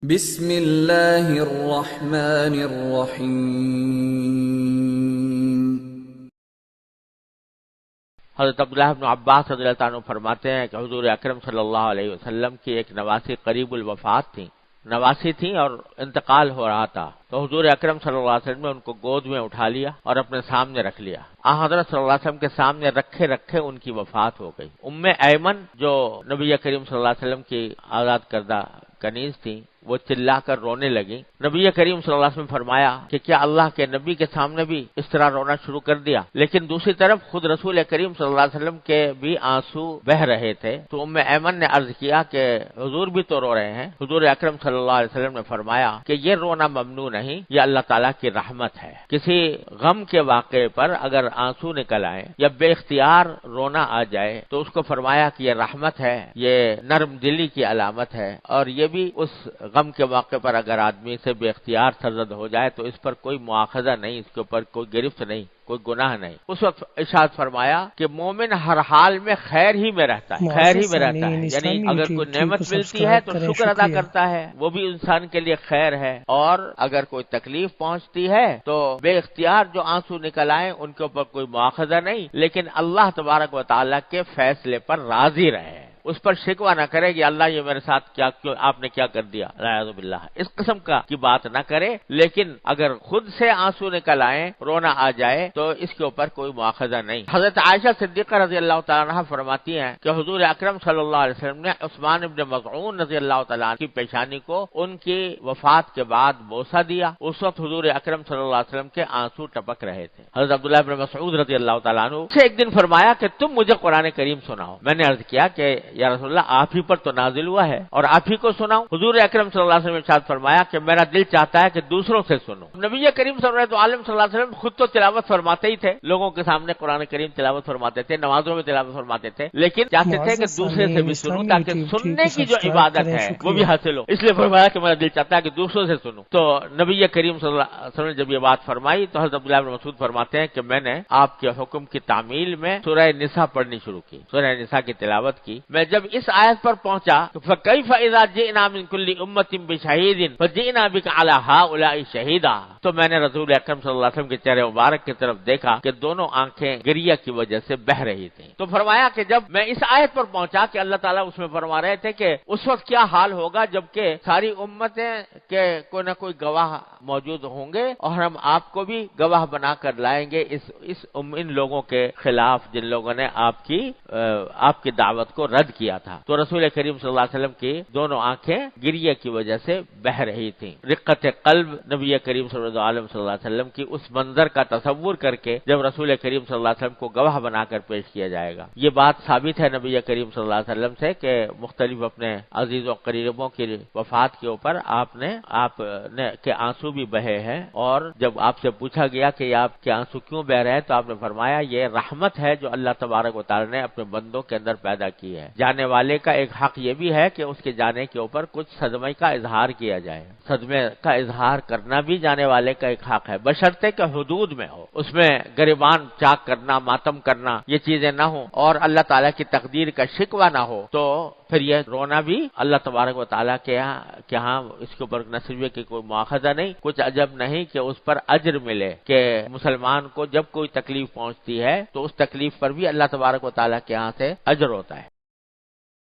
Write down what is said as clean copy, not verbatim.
بسم اللہ الرحمن الرحیم۔ حضرت عبداللہ بن عباس رضی اللہ عنہ فرماتے ہیں کہ حضور اکرم صلی اللہ علیہ وسلم کی ایک نواسی قریب الوفات تھی، نواسی تھی اور انتقال ہو رہا تھا، تو حضور اکرم صلی اللہ علیہ وسلم نے ان کو گود میں اٹھا لیا اور اپنے سامنے رکھ لیا۔ حضرت صلی اللہ علیہ وسلم کے سامنے رکھے ان کی وفات ہو گئی۔ ام ایمن جو نبی کریم صلی اللہ علیہ وسلم کی آزاد کردہ کنیز تھی، وہ چلا کر رونے لگی۔ نبی کریم صلی اللہ علیہ وسلم نے فرمایا کہ کیا اللہ کے نبی کے سامنے بھی اس طرح رونا شروع کر دیا؟ لیکن دوسری طرف خود رسول کریم صلی اللہ علیہ وسلم کے بھی آنسو بہ رہے تھے، تو ام ایمن نے عرض کیا کہ حضور بھی تو رو رہے ہیں۔ حضور اکرم صلی اللہ علیہ وسلم نے فرمایا کہ یہ رونا ممنوع نہیں، یہ اللہ تعالیٰ کی رحمت ہے۔ کسی غم کے واقعے پر اگر آنسو نکل آئے یا بے اختیار رونا آ جائے تو اس کو فرمایا کہ یہ رحمت ہے، یہ نرم دلی کی علامت ہے، اور یہ بھی اس غم کے موقع پر اگر آدمی سے بے اختیار سرزد ہو جائے تو اس پر کوئی مواخذہ نہیں، اس کے اوپر کوئی گرفت نہیں، کوئی گناہ نہیں۔ اس وقت ارشاد فرمایا کہ مومن ہر حال میں خیر ہی میں رہتا ہے، خیر ہی میں رہتا ہے، یعنی اگر کوئی نعمت ملتی ہے تو شکر ادا کرتا ہے، وہ بھی انسان کے لیے خیر ہے، اور اگر کوئی تکلیف پہنچتی ہے تو بے اختیار جو آنسو نکل آئے ان کے اوپر کوئی مواخذہ نہیں، لیکن اللہ تبارک و تعالیٰ کے فیصلے پر راضی رہے، اس پر شکوہ نہ کرے کہ اللہ یہ میرے ساتھ آپ نے کیا کر دیا، اعوذ باللہ، اس قسم کی بات نہ کرے۔ لیکن اگر خود سے آنسو نکل آئے، رونا آ جائے، تو اس کے اوپر کوئی مواخذہ نہیں۔ حضرت عائشہ صدیقہ رضی اللہ تعالیٰ عنہ فرماتی ہیں کہ حضور اکرم صلی اللہ علیہ وسلم نے عثمان ابن مظعون رضی اللہ تعالیٰ عنہ کی پیشانی کو ان کی وفات کے بعد بوسہ دیا۔ اس وقت حضور اکرم صلی اللہ علیہ وسلم کے آنسو ٹپک رہے تھے۔ حضرت عبداللہ ابن مسعود رضی اللہ تعالیٰ عنہ سے ایک دن فرمایا کہ تم مجھے قرآن کریم سناؤ۔ میں نے عرض کیا کہ یا رسول اللہ آپ ہی پر تو نازل ہوا ہے اور آپ ہی کو سناؤں؟ حضور اکرم صلی اللہ علیہ وسلم نے ارشاد فرمایا کہ میرا دل چاہتا ہے کہ دوسروں سے سنو۔ نبی کریم صلی اللہ علیہ وسلم خود تو تلاوت فرماتے ہی تھے، لوگوں کے سامنے قرآن کریم تلاوت فرماتے تھے، نمازوں میں تلاوت فرماتے تھے، لیکن چاہتے تھے کہ دوسرے سے بھی سنوں تاکہ سننے کی جو عبادت ہے وہ بھی حاصل ہو، اس لیے فرمایا کہ میرا دل چاہتا ہے کہ دوسروں سے سنوں۔ تو نبی کریم صلی اللہ علیہ وسلم نے جب یہ بات فرمائی تو حضرت عبداللہ بن مسعود فرماتے ہیں کہ میں نے آپ کے حکم کی تعمیل میں سورہ نساء پڑھنی شروع کی، سورہ نساء کی تلاوت کی۔ میں جب اس آیت پر پہنچا فَكَيْفَ إِذَا جِئْنَا مِن كُلِّ أُمَّةٍ بِشَهِيدٍ فَجِئْنَا بِكَ عَلَى هَؤُلَاءِ شَهِيدًا، تو میں نے رسول اکرم صلی اللہ علیہ وسلم کے چہرے مبارک کی طرف دیکھا کہ دونوں آنکھیں گریہ کی وجہ سے بہہ رہی تھیں۔ تو فرمایا کہ جب میں اس آیت پر پہنچا کہ اللہ تعالیٰ اس میں فرما رہے تھے کہ اس وقت کیا حال ہوگا جبکہ ساری امتیں کے کوئی نہ کوئی گواہ موجود ہوں گے، اور ہم آپ کو بھی گواہ بنا کر لائیں گے ان لوگوں کے خلاف جن لوگوں نے آپ کی دعوت کو رد کیا تھا۔ تو رسول کریم صلی اللہ علیہ وسلم کی دونوں آنکھیں گریہ کی وجہ سے بہہ رہی تھیں۔ رقت قلب نبی کریم صلی اللہ علیہ وسلم کی اس منظر کا تصور کر کے جب رسول کریم صلی اللہ علیہ وسلم کو گواہ بنا کر پیش کیا جائے گا۔ یہ بات ثابت ہے نبی کریم صلی اللہ علیہ وسلم سے کہ مختلف اپنے عزیز و قریبوں کی وفات کے اوپر آپ نے کے آنسو بھی بہے ہیں، اور جب آپ سے پوچھا گیا کہ آپ کے آنسو کیوں بہ رہے ہیں تو آپ نے فرمایا یہ رحمت ہے جو اللہ تبارک و تعالی نے اپنے بندوں کے اندر پیدا کی ہے۔ جانے والے کا ایک حق یہ بھی ہے کہ اس کے جانے کے اوپر کچھ صدمے کا اظہار کیا جائے، صدمے کا اظہار کرنا بھی جانے والے کا ایک حق ہے، بشرطے کہ حدود میں ہو، اس میں گریبان چاک کرنا، ماتم کرنا یہ چیزیں نہ ہوں، اور اللہ تعالیٰ کی تقدیر کا شکوہ نہ ہو، تو پھر یہ رونا بھی اللہ تبارک و تعالیٰ کے ہاں اس کے اوپر نصیبے کی کوئی مواخذہ نہیں۔ کچھ عجب نہیں کہ اس پر اجر ملے، کہ مسلمان کو جب کوئی تکلیف پہنچتی ہے تو اس تکلیف پر بھی اللہ تبارک و تعالیٰ کے ہاں سے اجر ہوتا ہے۔